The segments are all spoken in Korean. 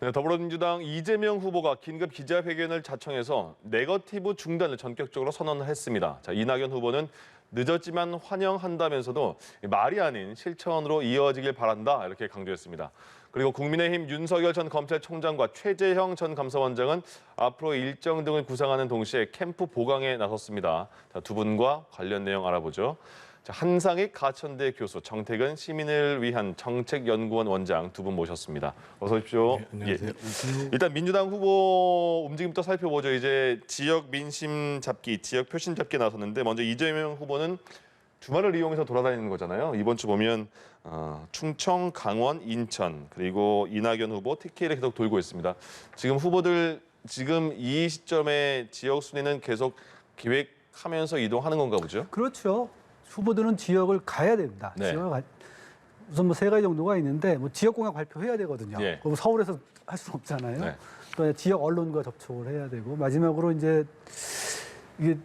네, 더불어민주당 이재명 후보가 긴급 기자회견을 자청해서 네거티브 중단을 전격적으로 선언을 했습니다. 자, 이낙연 후보는 늦었지만 환영한다면서도 말이 아닌 실천으로 이어지길 바란다 이렇게 강조했습니다. 그리고 국민의힘 윤석열 전 검찰총장과 최재형 전 감사원장은 앞으로 일정 등을 구상하는 동시에 캠프 보강에 나섰습니다. 자, 두 분과 관련 내용 알아보죠. 자, 한상익 가천대 교수, 정태근 시민을 위한 정책연구원 원장 두 분 모셨습니다. 어서 오십시오. 네, 안녕하세요. 예. 일단 민주당 후보 움직임부터 살펴보죠. 이제 지역 민심 잡기, 지역 표심 잡기 나섰는데 먼저 이재명 후보는 주말을 이용해서 돌아다니는 거잖아요. 이번 주 보면 충청, 강원, 인천 그리고 이낙연 후보 TK를 계속 돌고 있습니다. 지금 후보들 지금 이 시점에 지역 순위는 계속 기획하면서 이동하는 건가 보죠? 그렇죠. 후보들은 지역을 가야 됩니다. 네. 우선 뭐 세 가지 정도가 있는데 뭐 지역 공약 발표해야 되거든요. 예. 그럼 서울에서 할 수는 없잖아요. 네. 또 지역 언론과 접촉을 해야 되고 마지막으로 이제 이게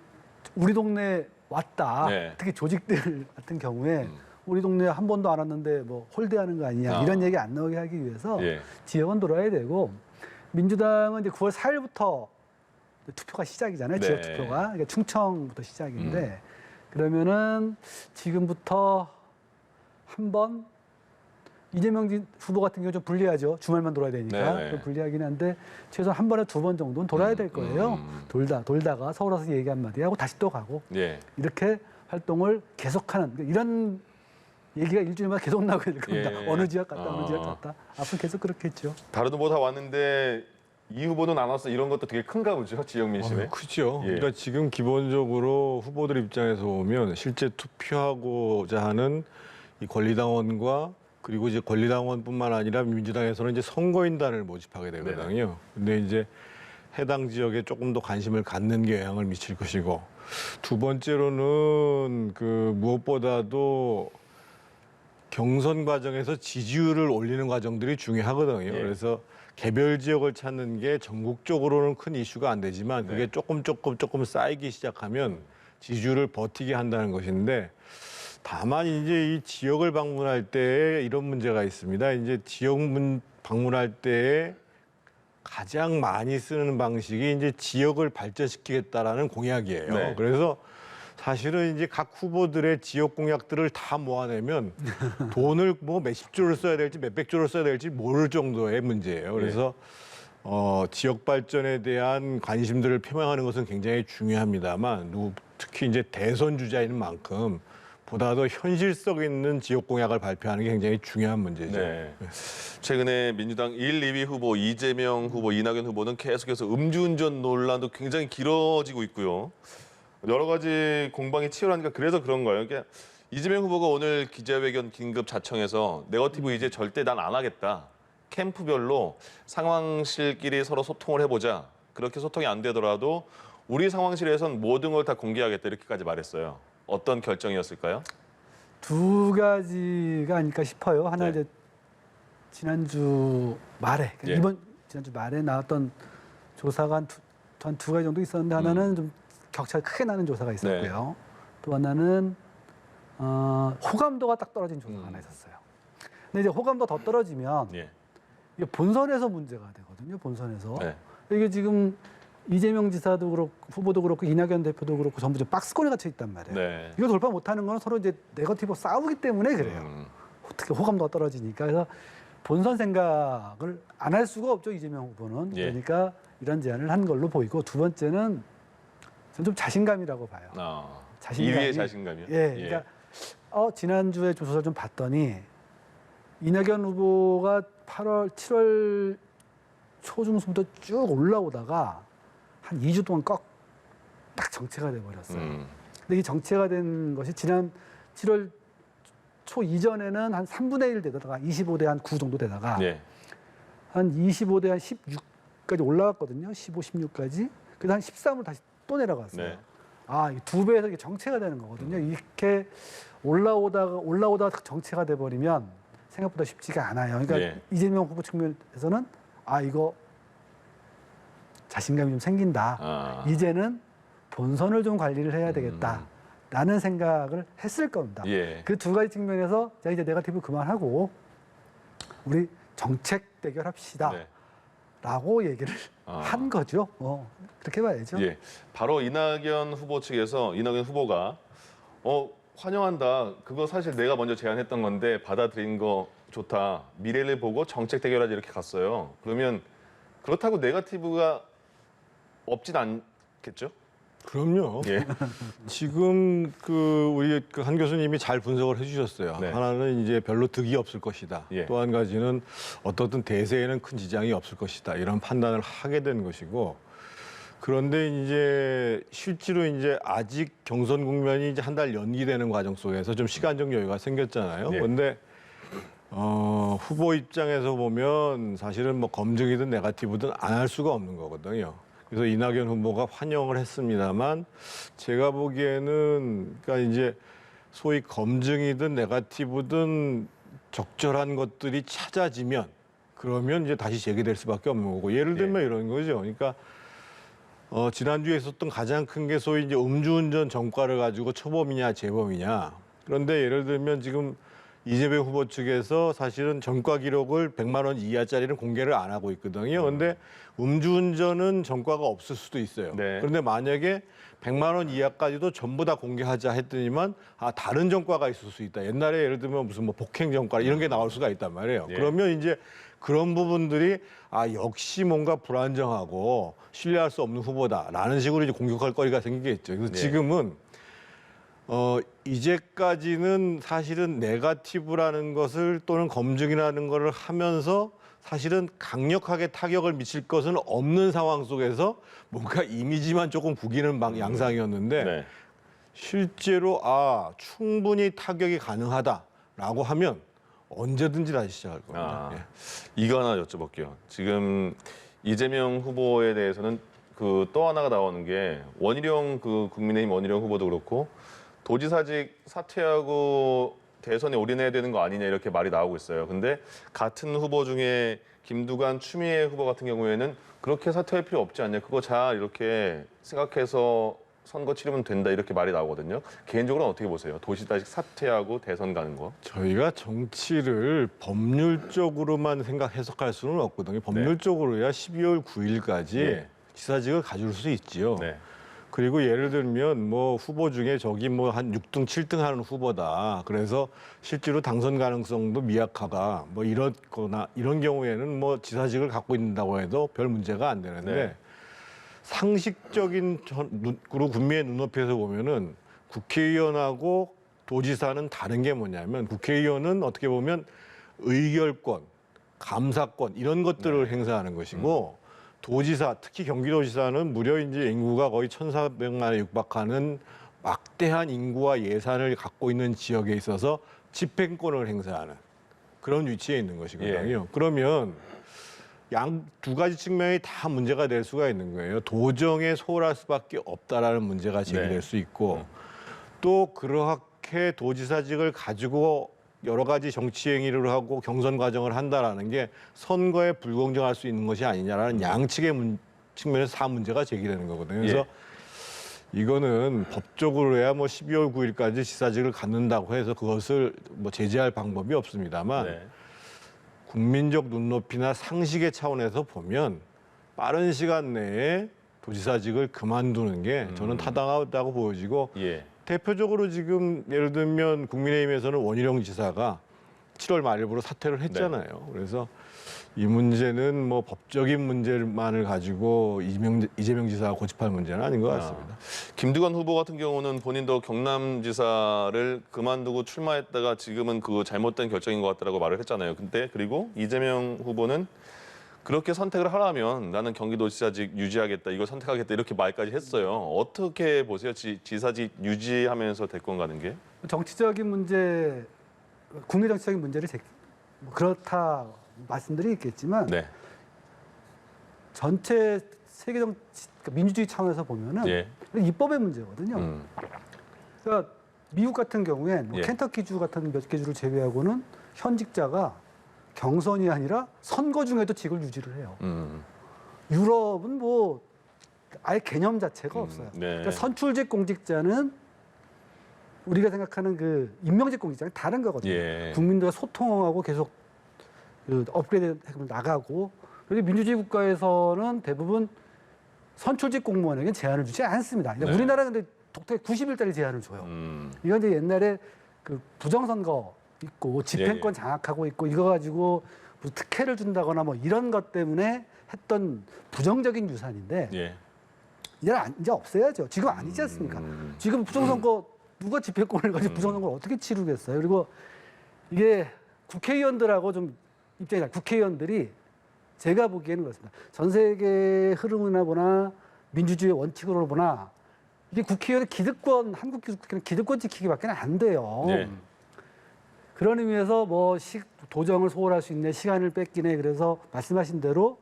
우리 동네 왔다. 네. 특히 조직들 같은 경우에 우리 동네 한 번도 안 왔는데 뭐 홀대하는 거 아니냐 이런 얘기 안 나오게 하기 위해서 예. 지역은 돌아야 되고 민주당은 이제 9월 4일부터 투표가 시작이잖아요. 네. 지역 투표가 그러니까 충청부터 시작인데. 그러면은 지금부터 한번 이재명 후보 같은 경우 좀 불리하죠. 주말만 돌아야 되니까 네. 좀 불리하긴 한데 최소한 한 번에 두 번 정도는 돌아야 될 거예요. 돌다가 서울 와서 얘기 한마디 하고 다시 또 가고 예. 이렇게 활동을 계속하는 이런 얘기가 일주일마다 계속 나오게 될 겁니다. 예. 어느 지역 갔다 어느 지역 갔다 앞으로 계속 그렇겠죠. 다른 후보 다 왔는데 이 후보는 안 왔어 이런 것도 되게 큰가 보죠, 지역 민심에. 크죠. 예. 그러니까 지금 기본적으로 후보들 입장에서 보면 실제 투표하고자 하는 이 권리당원과 그리고 이제 권리당원뿐만 아니라 민주당에서는 이제 선거인단을 모집하게 되거든요. 근데 이제 해당 지역에 조금 더 관심을 갖는 게 영향을 미칠 것이고 두 번째로는 그 무엇보다도 경선 과정에서 지지율을 올리는 과정들이 중요하거든요. 예. 그래서 개별 지역을 찾는 게 전국적으로는 큰 이슈가 안 되지만 그게 조금 쌓이기 시작하면 지지율을 버티게 한다는 것인데 다만 이제 이 지역을 방문할 때 이런 문제가 있습니다. 이제 방문할 때 가장 많이 쓰는 방식이 이제 지역을 발전시키겠다라는 공약이에요. 네. 그래서 사실은 이제 각 후보들의 지역 공약들을 다 모아내면 돈을 뭐 몇십 조를 써야 될지 몇백 조를 써야 될지 모를 정도의 문제예요. 그래서 지역 발전에 대한 관심들을 표명하는 것은 굉장히 중요합니다만 특히 이제 대선 주자인 만큼 보다 더 현실성 있는 지역 공약을 발표하는 게 굉장히 중요한 문제죠. 네. 최근에 민주당 1, 2위 후보 이재명 후보, 이낙연 후보는 계속해서 음주운전 논란도 굉장히 길어지고 있고요. 여러 가지 공방이 치열하니까 그래서 그런 거예요. 그러니까 이재명 후보가 오늘 기자회견 긴급 자청해서 네거티브 이제 절대 난 안 하겠다. 캠프별로 상황실끼리 서로 소통을 해보자. 그렇게 소통이 안 되더라도 우리 상황실에선 모든 걸 다 공개하겠다 이렇게까지 말했어요. 어떤 결정이었을까요? 두 가지가 아닐까 싶어요. 하나 네. 이제 지난주 말에 그러니까 예. 지난주 말에 나왔던 조사가 한 두 가지 정도 있었는데 하나는 좀 격차가 크게 나는 조사가 있었고요. 또 하나는 호감도가 딱 떨어진 조사가 하나 있었어요. 근데 이제 호감도가 더 떨어지면 예. 이게 본선에서 문제가 되거든요. 본선에서 네. 이게 지금 이재명 지사도 그렇고 후보도 그렇고 이낙연 대표도 그렇고 전부 좀 박스권에 갇혀 있단 말이에요. 네. 이거 돌파 못하는 건 서로 이제 네거티브 싸우기 때문에 그래요. 어떻게 호감도가 떨어지니까. 그래서 본선 생각을 안 할 수가 없죠, 이재명 후보는. 예. 그러니까 이런 제안을 한 걸로 보이고 두 번째는 저는 좀 자신감이라고 봐요. 자신감이. 2위의 자신감이요? 예. 그러니까 지난주에 조사를 좀 봤더니 이낙연 후보가 7월 초중순부터 쭉 올라오다가 한 2주 동안 딱 정체가 돼버렸어요. 근데 이 정체가 된 것이 지난 7월 초 이전에는 한 3분의 1 되다가 25대 한 9 정도 되다가 예. 한 25대 한 16까지 올라갔거든요. 15, 16까지. 그래서 한 13으로 다시 또 내려갔어요. 네. 이 두 배에서 이게 정체가 되는 거거든요. 이렇게 올라오다가 정체가 돼버리면 생각보다 쉽지가 않아요. 그러니까 예. 이재명 후보 측면에서는 이거 자신감이 좀 생긴다. 이제는 본선을 좀 관리를 해야 되겠다라는 생각을 했을 겁니다. 예. 그 두 가지 측면에서 자 이제 네거티브 그만하고 우리 정책 대결합시다. 네. 라고 얘기를 한 거죠. 그렇게 봐야죠. 예, 바로 이낙연 후보 측에서 이낙연 후보가 환영한다. 그거 사실 내가 먼저 제안했던 건데 받아들인 거 좋다. 미래를 보고 정책 대결하자 이렇게 갔어요. 그러면 그렇다고 네거티브가 없진 않겠죠? 그럼요. 예. 지금 우리 한 교수님이 잘 분석을 해주셨어요. 네. 하나는 이제 별로 득이 없을 것이다. 예. 또 한 가지는 어떻든 대세에는 큰 지장이 없을 것이다. 이런 판단을 하게 된 것이고. 그런데 이제 실제로 이제 아직 경선 국면이 이제 한 달 연기되는 과정 속에서 좀 시간적 여유가 생겼잖아요. 예. 그런데 후보 입장에서 보면 사실은 뭐 검증이든 네거티브든 안 할 수가 없는 거거든요. 그래서 이낙연 후보가 환영을 했습니다만 제가 보기에는 그러니까 이제 소위 검증이든 네거티브든 적절한 것들이 찾아지면 그러면 이제 다시 재개될 수밖에 없는 거고 예를 들면 이런 거죠. 그러니까 지난주에 있었던 가장 큰 게 소위 이제 음주운전 전과를 가지고 초범이냐 재범이냐. 그런데 예를 들면 지금 이재명 후보 측에서 사실은 전과 기록을 100만 원 이하짜리는 공개를 안 하고 있거든요. 그런데 음주운전은 전과가 없을 수도 있어요. 네. 그런데 만약에 100만 원 이하까지도 전부 다 공개하자 했더니만 다른 전과가 있을 수 있다. 옛날에 예를 들면 무슨 뭐 폭행 전과 이런 게 나올 수가 있단 말이에요. 예. 그러면 이제 그런 부분들이 역시 뭔가 불안정하고 신뢰할 수 없는 후보다라는 식으로 이제 공격할 거리가 생기겠죠. 그래서 네. 지금은 이제까지는 사실은 네거티브라는 것을 또는 검증이라는 것을 하면서 사실은 강력하게 타격을 미칠 것은 없는 상황 속에서 뭔가 이미지만 조금 구기는 양상이었는데 네. 실제로 충분히 타격이 가능하다라고 하면 언제든지 다시 시작할 겁니다. 예. 이거 하나 여쭤볼게요. 지금 이재명 후보에 대해서는 또 하나가 나오는 게 원희룡 국민의힘 원희룡 후보도 그렇고 도지사직 사퇴하고 대선에 올인해야 되는 거 아니냐 이렇게 말이 나오고 있어요. 근데 같은 후보 중에 김두관, 추미애 후보 같은 경우에는 그렇게 사퇴할 필요 없지 않냐. 그거 잘 이렇게 생각해서 선거 치르면 된다 이렇게 말이 나오거든요. 개인적으로는 어떻게 보세요? 도지사직 사퇴하고 대선 가는 거. 저희가 정치를 법률적으로만 해석할 수는 없거든요. 법률적으로야 12월 9일까지 네. 지사직을 가질 수 있지요. 네. 그리고 예를 들면 뭐 후보 중에 저기 뭐 한 6등, 7등 하는 후보다. 그래서 실제로 당선 가능성도 미약하다. 뭐 이렇거나 이런 경우에는 뭐 지사직을 갖고 있는다고 해도 별 문제가 안 되는데 네. 상식적인 국민의 눈높이에서 보면은 국회의원하고 도지사는 다른 게 뭐냐면 국회의원은 어떻게 보면 의결권, 감사권 이런 것들을 행사하는 것이고 도지사, 특히 경기도지사는 무려 이제 인구가 거의 1,400만에 육박하는 막대한 인구와 예산을 갖고 있는 지역에 있어서 집행권을 행사하는 그런 위치에 있는 것이거든요. 그러면 두 가지 측면이 다 문제가 될 수가 있는 거예요. 도정에 소홀할 수밖에 없다라는 문제가 제기될 수 있고 또 그렇게 도지사직을 가지고 여러 가지 정치 행위를 하고 경선 과정을 한다라는 게 선거에 불공정할 수 있는 것이 아니냐라는 양측의 측면에서 다 문제가 제기되는 거거든요. 그래서 이거는 법적으로야 뭐 12월 9일까지 지사직을 갖는다고 해서 그것을 뭐 제재할 방법이 없습니다만 국민적 눈높이나 상식의 차원에서 보면 빠른 시간 내에 도지사직을 그만두는 게 저는 타당하다고 보여지고 대표적으로 지금 예를 들면 국민의힘에서는 원희룡 지사가 7월 말일부로 사퇴를 했잖아요. 그래서 이 문제는 뭐 법적인 문제만을 가지고 이재명 지사가 고집할 문제는 아닌 것 같습니다. 김두관 후보 같은 경우는 본인도 경남지사를 그만두고 출마했다가 지금은 그 잘못된 결정인 것 같다라고 말을 했잖아요. 근데 그리고 이재명 후보는 그렇게 선택을 하라면 나는 경기도지사직 유지하겠다, 이걸 선택하겠다 이렇게 말까지 했어요. 어떻게 보세요? 지사직 유지하면서 대권 가는 게? 정치적인 문제, 국내 정치적인 문제를 뭐 그렇다 말씀드리겠지만 전체 세계 정치, 그러니까 민주주의 차원에서 보면은 입법의 문제거든요. 그러니까 미국 같은 경우엔 뭐 켄터키주 같은 몇 개 주를 제외하고는 현직자가 경선이 아니라 선거 중에도 직을 유지를 해요. 유럽은 뭐 아예 개념 자체가 없어요. 그러니까 선출직 공직자는 우리가 생각하는 그 임명직 공직자는 다른 거거든요. 국민들과 소통하고 계속 그 업그레이드 나가고 그리고 민주주의 국가에서는 대부분 선출직 공무원에게 제한을 주지 않습니다. 네. 우리나라는 근데 독특하게 90일짜리 제한을 줘요. 이건 이제 옛날에 그 부정선거 있고 집행권 장악하고 있고 이거 가지고 뭐 특혜를 준다거나 뭐 이런 것 때문에 했던 부정적인 유산인데 예. 이제 없애야죠. 지금 아니지 않습니까? 지금 부정선거 누가 집행권을 가지고 부정선거를 어떻게 치르겠어요? 그리고 이게 국회의원들하고 좀 입장이 달라요. 국회의원들이 제가 보기에는 그렇습니다. 전 세계 흐름이나 보나 민주주의 원칙으로 보나 이게 국회의원의 기득권, 한국 국회는 기득권 지키기밖에 안 돼요. 네. 그런 의미에서 뭐 도정을 소홀할 수 있네, 시간을 뺏기네. 그래서 말씀하신 대로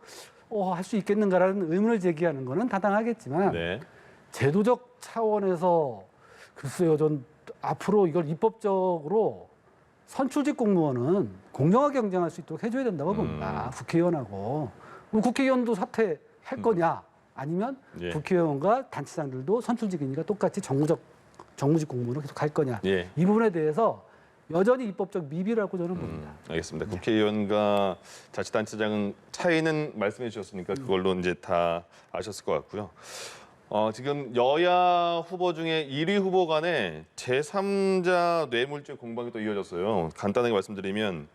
할 수 있겠는가라는 의문을 제기하는 거는 타당하겠지만 네. 제도적 차원에서 글쎄요, 전 앞으로 이걸 입법적으로 선출직 공무원은 공정하게 경쟁할 수 있도록 해줘야 된다고 봅니다. 국회의원하고. 그럼 국회의원도 사퇴할 거냐? 아니면 예. 국회의원과 단체장들도 선출직이니까 똑같이 정무직 공무원으로 계속 갈 거냐? 예. 이 부분에 대해서 여전히 입법적 미비라고 저는 봅니다. 알겠습니다. 국회의원과 자치단체장은 차이는 말씀해 주셨으니까 그걸로 이제 다 아셨을 것 같고요. 지금 여야 후보 중에 1위 후보 간에 제3자 뇌물죄 공방이 또 이어졌어요. 간단하게 말씀드리면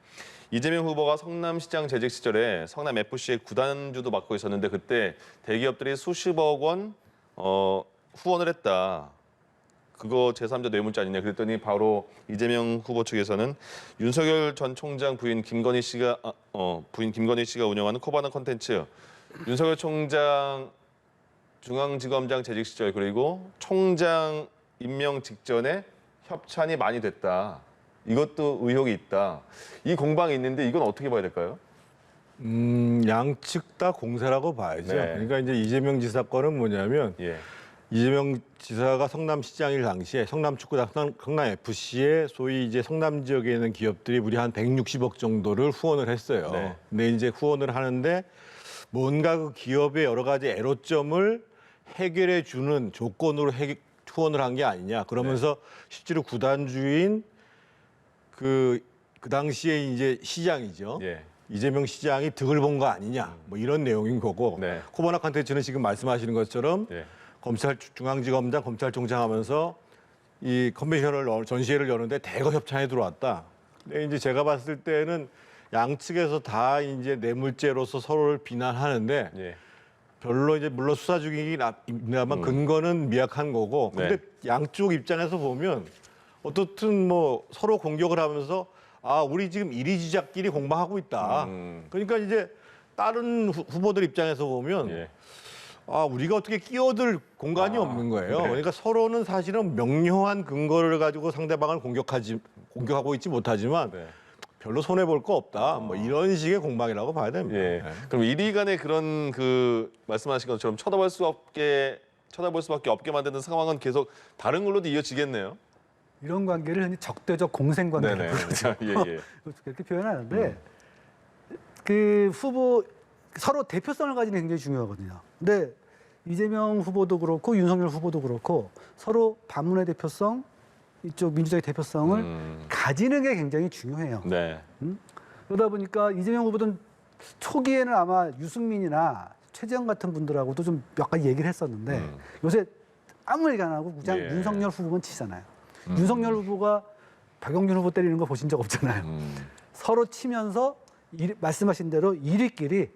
이재명 후보가 성남시장 재직 시절에 성남 FC의 구단주도 맡고 있었는데 그때 대기업들이 수십억 원 후원을 했다. 그거 제3자 뇌물죄 아니냐 그랬더니 바로 이재명 후보 측에서는 윤석열 전 총장 부인 김건희 씨가 운영하는 코바나 콘텐츠 윤석열 총장 중앙지검장 재직 시절 그리고 총장 임명 직전에 협찬이 많이 됐다. 이것도 의혹이 있다. 이 공방이 있는데 이건 어떻게 봐야 될까요? 양측 다 공세라고 봐야죠. 네. 그러니까 이제 이재명 지사 건은 뭐냐면 예. 이재명 지사가 성남시장일 당시에 성남축구단 성남FC에 소위 이제 성남 지역에 있는 기업들이 무려 한 160억 정도를 후원을 했어요. 네. 근데 이제 후원을 하는데 뭔가 그 기업의 여러 가지 애로점을 해결해 주는 조건으로 후원을 한 게 아니냐. 그러면서 실제로 구단주인 그 당시에 이제 시장이죠. 예. 이재명 시장이 득을 본 거 아니냐. 뭐 이런 내용인 거고. 네. 코바나 콘텐츠는 지금 말씀하시는 것처럼 예. 중앙지검장, 검찰총장 하면서 이 컨벤션을 전시회를 여는데 대거 협찬에 들어왔다. 근데 이제 제가 봤을 때는 양측에서 다 이제 뇌물죄로서 서로를 비난하는데 예. 별로 이제 물론 수사 중이긴 합니다만 근거는 미약한 거고. 근데 양쪽 입장에서 보면 어떻든 뭐 서로 공격을 하면서 우리 지금 이리지작끼리 공방하고 있다. 그러니까 이제 다른 후보들 입장에서 보면 예. 우리가 어떻게 끼어들 공간이 없는 거예요. 네. 그러니까 서로는 사실은 명료한 근거를 가지고 상대방을 공격하고 있지 못하지만 네. 별로 손해 볼 거 없다. 뭐 이런 식의 공방이라고 봐야 됩니다. 예. 네. 그럼 1위 간의 그런 그 말씀하신 것처럼 쳐다볼 수밖에 없게 만드는 상황은 계속 다른 걸로도 이어지겠네요. 이런 관계를 흔히 적대적 공생 관계라고 네네. 그러죠. 예, 예. 그렇게 표현하는데 그 후보 서로 대표성을 가지는 게 굉장히 중요하거든요. 근데 이재명 후보도 그렇고 윤석열 후보도 그렇고 서로 반문의 대표성, 이쪽 민주당의 대표성을 가지는 게 굉장히 중요해요. 네. 그러다 보니까 이재명 후보는 초기에는 아마 유승민이나 최재형 같은 분들하고도 좀 몇 가지 얘기를 했었는데 요새 아무 얘기 안 하고 그냥 예. 윤석열 후보만 치잖아요. 윤석열 후보가 박용진 후보 때리는 거 보신 적 없잖아요. 서로 치면서 말씀하신 대로 1위끼리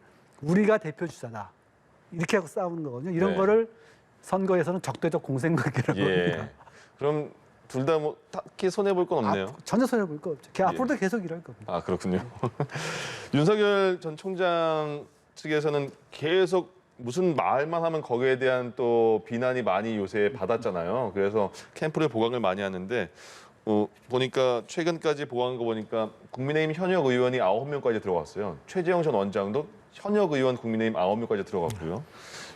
우리가 대표 주자다. 이렇게 하고 싸우는 거거든요. 이런 네. 거를 선거에서는 적대적 공생관계라고 합니다. 예. 그럼 둘 다 뭐 딱히 손해 볼 건 없네요. 전혀 손해볼 거 없죠. 앞으로도 계속 이럴 겁니다. 그렇군요. 윤석열 전 총장 측에서는 계속 무슨 말만 하면 거기에 대한 또 비난이 많이 요새 받았잖아요. 그래서 캠프를 보강을 많이 하는데 보니까 최근까지 보강한 거 보니까 국민의힘 현역 의원이 9명까지 들어갔어요. 최재형 전 원장도 현역 의원 국민의힘 9명까지 들어갔고요.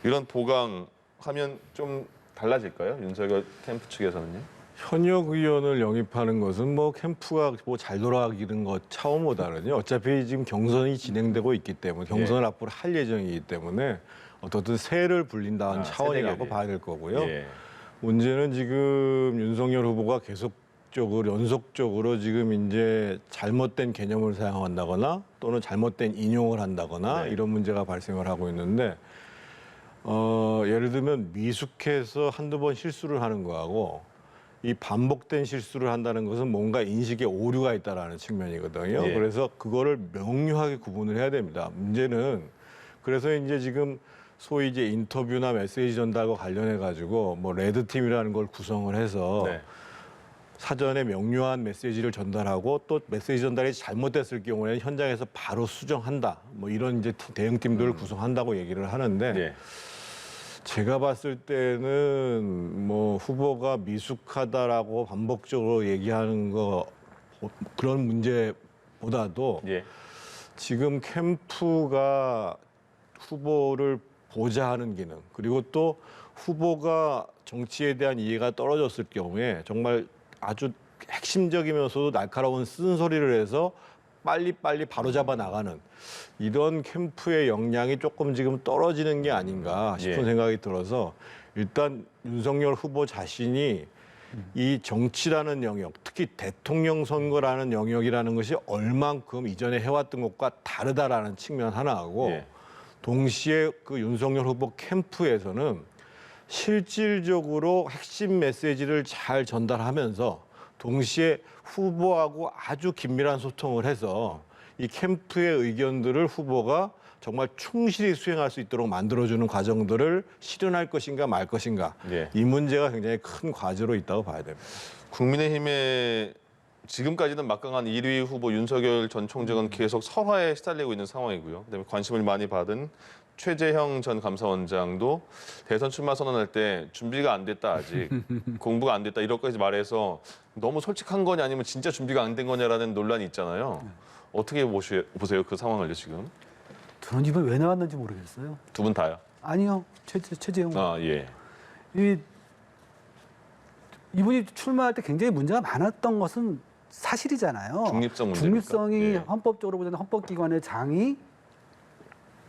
이런 보강하면 좀 달라질까요? 윤석열 캠프 측에서는요? 현역 의원을 영입하는 것은 뭐 캠프가 뭐 잘 돌아가기는 것 차원보다는요. 어차피 지금 경선이 진행되고 있기 때문에 경선을 앞으로 할 예정이기 때문에 어떻든 세를 불린다는 차원이라고 세대결이. 봐야 될 거고요. 예. 문제는 지금 윤석열 후보가 계속 반복적으로 연속적으로 지금 이제 잘못된 개념을 사용한다거나 또는 잘못된 인용을 한다거나 네. 이런 문제가 발생을 하고 있는데 예를 들면 미숙해서 한두 번 실수를 하는 거하고 이 반복된 실수를 한다는 것은 뭔가 인식에 오류가 있다라는 측면이거든요. 예. 그래서 그거를 명료하게 구분을 해야 됩니다. 문제는 그래서 이제 지금 소위 이제 인터뷰나 메시지 전달과 관련해 가지고 뭐 레드 팀이라는 걸 구성을 해서 네. 사전에 명료한 메시지를 전달하고 또 메시지 전달이 잘못됐을 경우에는 현장에서 바로 수정한다. 뭐 이런 이제 대응팀들을 구성한다고 얘기를 하는데 예. 제가 봤을 때는 뭐 후보가 미숙하다라고 반복적으로 얘기하는 거 그런 문제보다도 예. 지금 캠프가 후보를 보좌하는 기능 그리고 또 후보가 정치에 대한 이해가 떨어졌을 경우에 정말 아주 핵심적이면서도 날카로운 쓴소리를 해서 빨리빨리 바로잡아 나가는 이런 캠프의 역량이 조금 지금 떨어지는 게 아닌가 싶은 예. 생각이 들어서 일단 윤석열 후보 자신이 이 정치라는 영역, 특히 대통령 선거라는 영역이라는 것이 얼만큼 이전에 해왔던 것과 다르다라는 측면 하나하고 예. 동시에 그 윤석열 후보 캠프에서는 실질적으로 핵심 메시지를 잘 전달하면서 동시에 후보하고 아주 긴밀한 소통을 해서 이 캠프의 의견들을 후보가 정말 충실히 수행할 수 있도록 만들어주는 과정들을 실현할 것인가 말 것인가 예. 이 문제가 굉장히 큰 과제로 있다고 봐야 됩니다. 국민의힘의 지금까지는 막강한 1위 후보 윤석열 전 총장은 계속 설화에 시달리고 있는 상황이고요. 그다음에 관심을 많이 받은 최재형 전 감사원장도 대선 출마 선언할 때 준비가 안 됐다 아직 공부가 안 됐다 이렇게까지 말해서 너무 솔직한 거냐 아니면 진짜 준비가 안 된 거냐라는 논란이 있잖아요. 어떻게 보세요 그 상황을요 지금? 저는 이번 왜 나왔는지 모르겠어요. 두 분 다요? 아니요, 최재형. 아 예. 이분이 출마할 때 굉장히 문제가 많았던 것은 사실이잖아요. 중립성 문제입니까? 중립성이 예. 헌법적으로 보자면 헌법기관의 장이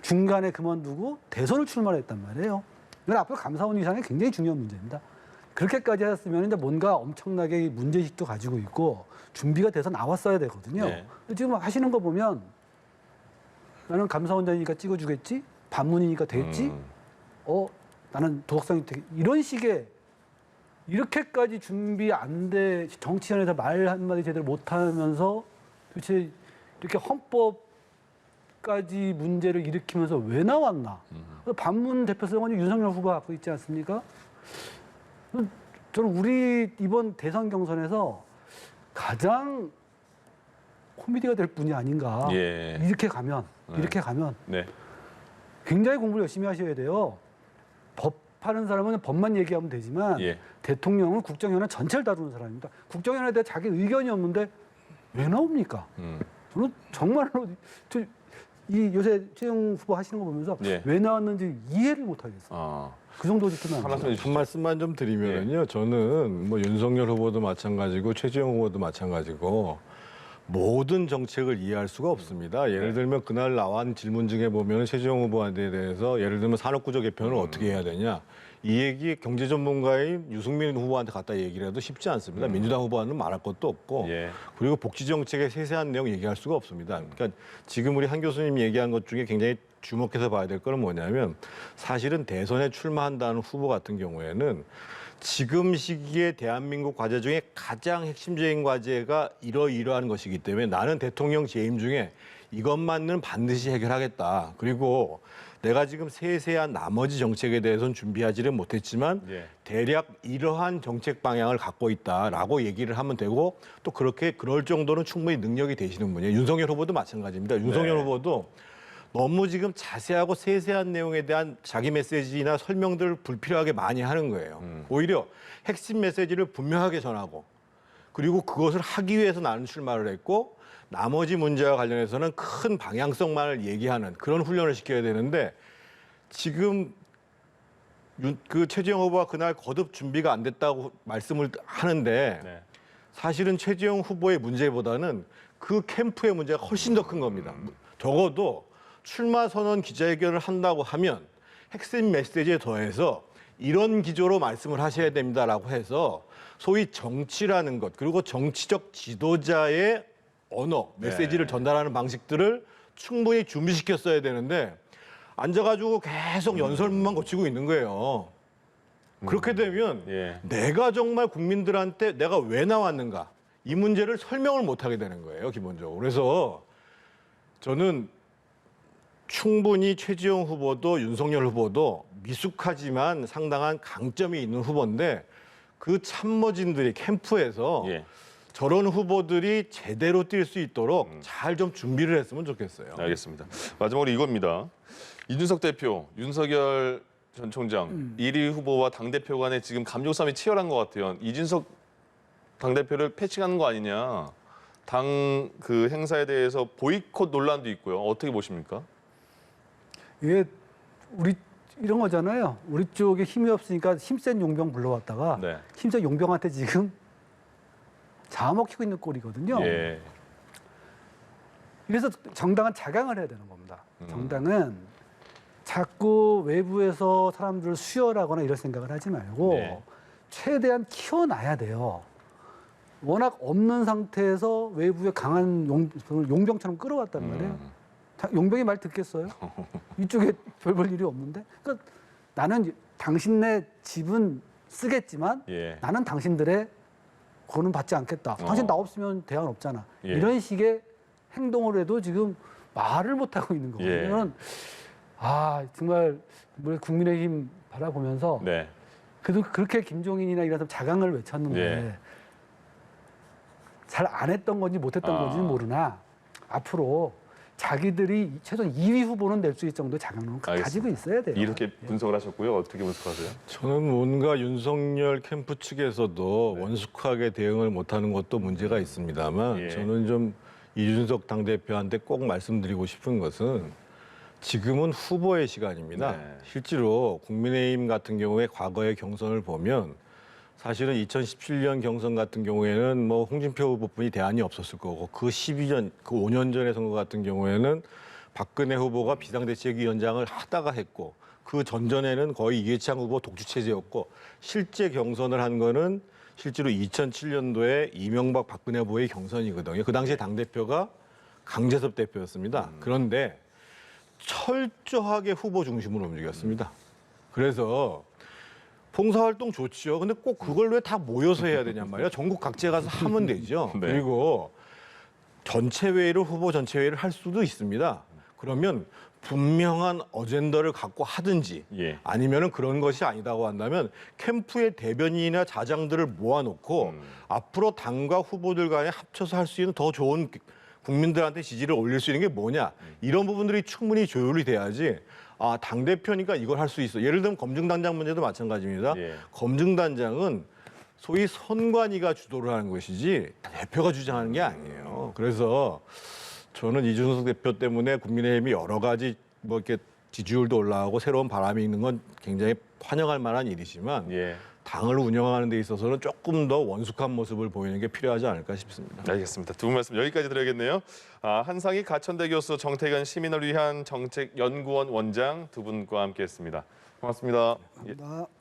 중간에 그만두고 대선을 출마를 했단 말이에요. 이건 앞으로 감사원 이상의 굉장히 중요한 문제입니다. 그렇게까지 했으면 이제 뭔가 엄청나게 문제의식도 가지고 있고 준비가 돼서 나왔어야 되거든요. 네. 근데 지금 하시는 거 보면 나는 감사원장이니까 찍어주겠지? 반문이니까 됐지? 나는 도덕성이 되게 이런 식의 이렇게까지 준비 안 돼 정치연에서 말 한마디 제대로 못하면서 도대체 이렇게 헌법까지 문제를 일으키면서 왜 나왔나? 반문 대표성은 윤석열 후보가 갖고 있지 않습니까? 저는 우리 이번 대선 경선에서 가장 코미디가 될 분이 아닌가. 예. 이렇게 가면 네. 굉장히 공부를 열심히 하셔야 돼요. 법하는 사람은 법만 얘기하면 되지만 예. 대통령은 국정연화 전체를 다루는 사람입니다. 국정연화에 대해 자기 의견이 없는데 왜 나옵니까? 저는 정말로 이 요새 최영 후보 하시는 거 보면서 예. 왜 나왔는지 이해를 못 하겠어요. 아. 그 정도 지키면 안 한 말씀 돼요. 해주시죠. 한 말씀만 좀 드리면요. 저는 뭐 윤석열 후보도 마찬가지고 최재형 후보도 마찬가지고 모든 정책을 이해할 수가 없습니다. 예를 들면 그날 나온 질문 중에 보면 최재형 후보한테 대해서 예를 들면 산업구조 개편을 어떻게 해야 되냐. 이 얘기 경제 전문가인 유승민 후보한테 갖다 얘기를 해도 쉽지 않습니다. 민주당 후보와는 말할 것도 없고 예. 그리고 복지 정책의 세세한 내용 얘기할 수가 없습니다. 그러니까 지금 우리 한 교수님 얘기한 것 중에 굉장히 주목해서 봐야 될 거는 뭐냐면 사실은 대선에 출마한다는 후보 같은 경우에는 지금 시기에 대한민국 과제 중에 가장 핵심적인 과제가 이러이러한 것이기 때문에 나는 대통령 재임 중에 이것만은 반드시 해결하겠다. 그리고 내가 지금 세세한 나머지 정책에 대해서는 준비하지를 못했지만 예. 대략 이러한 정책 방향을 갖고 있다라고 얘기를 하면 되고 또 그렇게 그럴 정도는 충분히 능력이 되시는 분이에요. 윤석열 후보도 마찬가지입니다. 윤석열 네. 후보도 너무 지금 자세하고 세세한 내용에 대한 자기 메시지나 설명들을 불필요하게 많이 하는 거예요. 오히려 핵심 메시지를 분명하게 전하고 그리고 그것을 하기 위해서 나는 출마를 했고 나머지 문제와 관련해서는 큰 방향성만을 얘기하는 그런 훈련을 시켜야 되는데 지금 그 최재형 후보가 그날 거듭 준비가 안 됐다고 말씀을 하는데 네. 사실은 최재형 후보의 문제보다는 그 캠프의 문제가 훨씬 더 큰 겁니다. 적어도 출마 선언 기자회견을 한다고 하면 핵심 메시지에 더해서 이런 기조로 말씀을 하셔야 됩니다라고 해서 소위 정치라는 것 그리고 정치적 지도자의 언어, 메시지를 전달하는 방식들을 충분히 준비시켰어야 되는데 앉아가지고 계속 연설문만 거치고 있는 거예요. 그렇게 되면 예. 내가 정말 국민들한테 내가 왜 나왔는가 이 문제를 설명을 못하게 되는 거예요, 기본적으로. 그래서 저는 충분히 최지영 후보도 윤석열 후보도 미숙하지만 상당한 강점이 있는 후보인데 그 참모진들이 캠프에서 예. 저런 후보들이 제대로 뛸 수 있도록 잘 좀 준비를 했으면 좋겠어요. 알겠습니다. 마지막으로 이겁니다. 이준석 대표, 윤석열 전 총장 1위 후보와 당대표 간에 지금 감정 싸움이 치열한 것 같아요. 이준석 당대표를 패싱하는 거 아니냐. 당 그 행사에 대해서 보이콧 논란도 있고요. 어떻게 보십니까? 이게 우리 이런 거잖아요. 우리 쪽에 힘이 없으니까 힘센 용병 불러왔다가 네. 힘센 용병한테 지금 잡아먹히고 있는 꼴이거든요. 예. 그래서 정당은 자강을 해야 되는 겁니다. 정당은 자꾸 외부에서 사람들을 수혈하거나 이럴 생각을 하지 말고 네. 최대한 키워놔야 돼요. 워낙 없는 상태에서 외부에 강한 용병처럼 끌어왔단 말이에요. 용병이 말 듣겠어요? 이쪽에 별 볼 일이 없는데? 그러니까 나는 당신네 집은 쓰겠지만 예. 나는 당신들의 권은 받지 않겠다. 당신 나 없으면 대안 없잖아. 예. 이런 식의 행동을 해도 지금 말을 못하고 있는 거거든요. 예. 저는 정말 국민의힘 바라보면서 네. 그래도 그렇게 김종인이나 이런 사람 자강을 외쳤는데 예. 잘 안 했던 건지 못했던 건지는 모르나 앞으로 자기들이 최소한 2위 후보는 낼 수 있을 정도의 자강론을 가지고 있어야 돼요. 이렇게 분석을 하셨고요. 어떻게 분석하세요? 저는 뭔가 윤석열 캠프 측에서도 원숙하게 대응을 못하는 것도 문제가 있습니다만 예. 저는 좀 이준석 당대표한테 꼭 말씀드리고 싶은 것은 지금은 후보의 시간입니다. 네. 실제로 국민의힘 같은 경우에 과거의 경선을 보면 사실은 2017년 경선 같은 경우에는 뭐 홍준표 후보뿐이 대안이 없었을 거고 그 12년, 그 5년 전의 선거 같은 경우에는 박근혜 후보가 비상대책위원장을 하다가 했고 그 전전에는 거의 이해창 후보 독주 체제였고 실제 경선을 한 거는 실제로 2007년도에 이명박 박근혜 후보의 경선이거든요. 그 당시에 당대표가 강재섭 대표였습니다. 그런데 철저하게 후보 중심으로 움직였습니다. 그래서 봉사활동 좋죠. 근데 꼭 그걸 왜 다 모여서 해야 되냔 말이야. 전국 각지에 가서 하면 되죠. 네. 그리고 전체 회의를 후보 전체 회의를 할 수도 있습니다. 그러면 분명한 어젠더를 갖고 하든지 예. 아니면은 그런 것이 아니다고 한다면 캠프의 대변인이나 자장들을 모아놓고 앞으로 당과 후보들 간에 합쳐서 할 수 있는 더 좋은 국민들한테 지지를 올릴 수 있는 게 뭐냐 이런 부분들이 충분히 조율이 돼야지 당대표니까 이걸 할 수 있어. 예를 들면 검증단장 문제도 마찬가지입니다. 예. 검증단장은 소위 선관위가 주도를 하는 것이지 대표가 주장하는 게 아니에요. 그래서 저는 이준석 대표 때문에 국민의힘이 여러 가지 뭐 이렇게 지지율도 올라가고 새로운 바람이 있는 건 굉장히 환영할 만한 일이지만 예. 당을 운영하는 데 있어서는 조금 더 원숙한 모습을 보이는 게 필요하지 않을까 싶습니다. 알겠습니다. 두 분 말씀 여기까지 드려야겠네요. 한상희 가천대 교수, 정태근 시민을 위한 정책연구원 원장 두 분과 함께했습니다. 고맙습니다. 감사합니다.